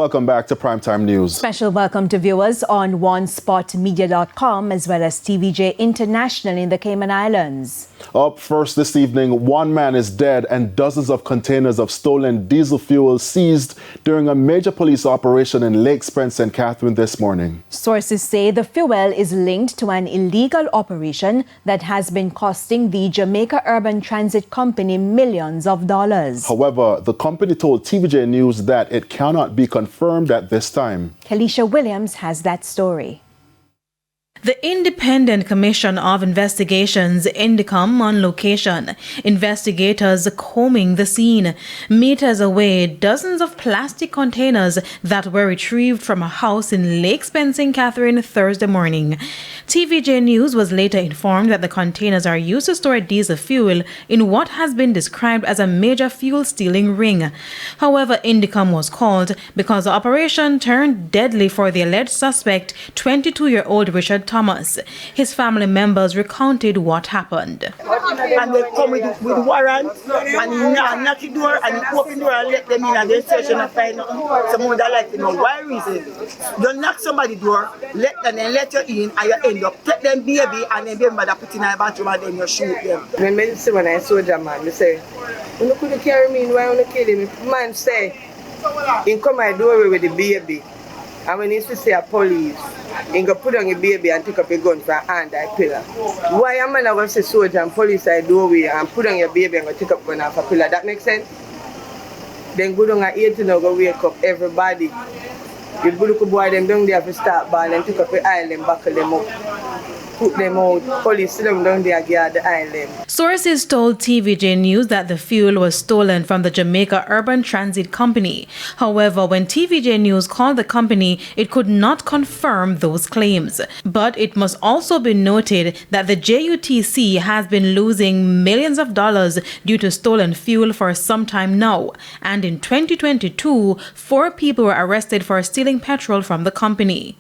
welcome back to Primetime News. Special welcome to viewers on onespotmedia.com as well as TVJ International in the Cayman Islands. Up first this evening, one man is dead and dozens of containers of stolen diesel fuel seized during a major police operation in Lake Spence, St. Catherine this morning. Sources say the fuel is linked to an illegal operation that has been costing the Jamaica Urban Transit Company millions of dollars. However, the company told TVJ News that it cannot be confirmed at this time. Kelisha Williams has that story. The Independent Commission of Investigations, INDICOM, on location. Investigators combing the scene. Meters away, dozens of plastic containers that were retrieved from a house in Lake Spence, St. Catherine Thursday morning. TVJ News was later informed that the containers are used to store diesel fuel in what has been described as a major fuel stealing ring. However, INDICOM was called because the operation turned deadly for the alleged suspect, 22-year-old Richard Thomas. His family members recounted what happened. And they come with warrant and he knock the door and he open the door and let them in and they search and find someone that like to know why reason. You knock somebody's door, let you in and you end up take them baby and then baby mother put in a bathroom and then you shoot them. When I saw that man, they say, you couldn't carry me in, why you kill him? Man say, he come my doorway with the baby. And when he see a police, he go put on a baby and take up a gun from hand I pillar. Why a man go see soldier and police I doorway and put on your baby and go take up gun off a pillar? That makes sense? Then go down at 18 and go wake up everybody. You go look boy them down there to start ball and take up the island, buckle them up. Put them out, police sit them down there guard the island. Sources told TVJ News that the fuel was stolen from the Jamaica Urban Transit Company. However, when TVJ News called the company, it could not confirm those claims. But it must also be noted that the JUTC has been losing millions of dollars due to stolen fuel for some time now. And in 2022, 4 people were arrested for stealing petrol from the company.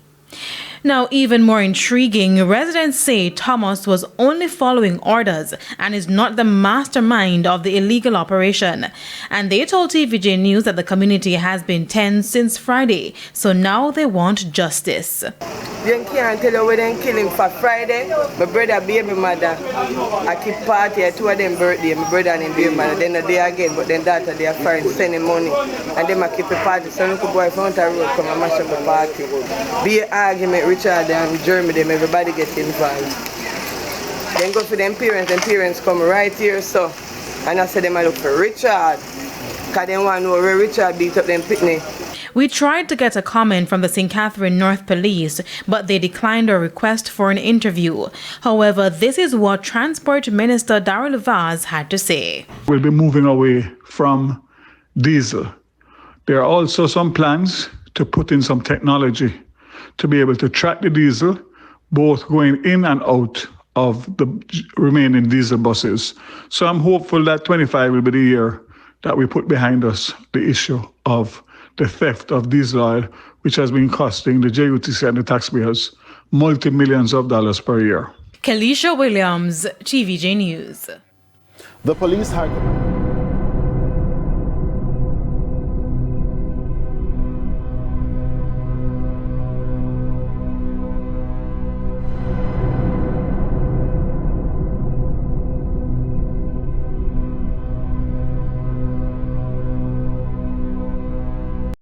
Now, even more intriguing, residents say Thomas was only following orders and is not the mastermind of the illegal operation. And they told TVJ News that the community has been tense since Friday, so now they want justice. They can't tell you where they kill him for Friday. My brother, baby mother, I keep party at 2 of them birthday, my brother and him baby mother, then the day again, but then daughter, they are friends, sending money. And then I keep a party, so look boy front of the road, come and mash up the party. Be an argument, Richard and Jeremy, them, everybody gets involved. Then go for them parents come right here, so. And I said them I look for Richard, because they want to know where Richard beat up them picnic. We tried to get a comment from the St. Catherine North Police, but they declined our request for an interview. However, this is what Transport Minister Darrell Vaz had to say. We'll be moving away from diesel. There are also some plans to put in some technology to be able to track the diesel, both going in and out of the remaining diesel buses. So I'm hopeful that 25 will be the year that we put behind us the issue of the theft of diesel oil, which has been costing the JUTC and the taxpayers multi-millions of dollars per year. Kelisha Williams, TVJ News. The police had...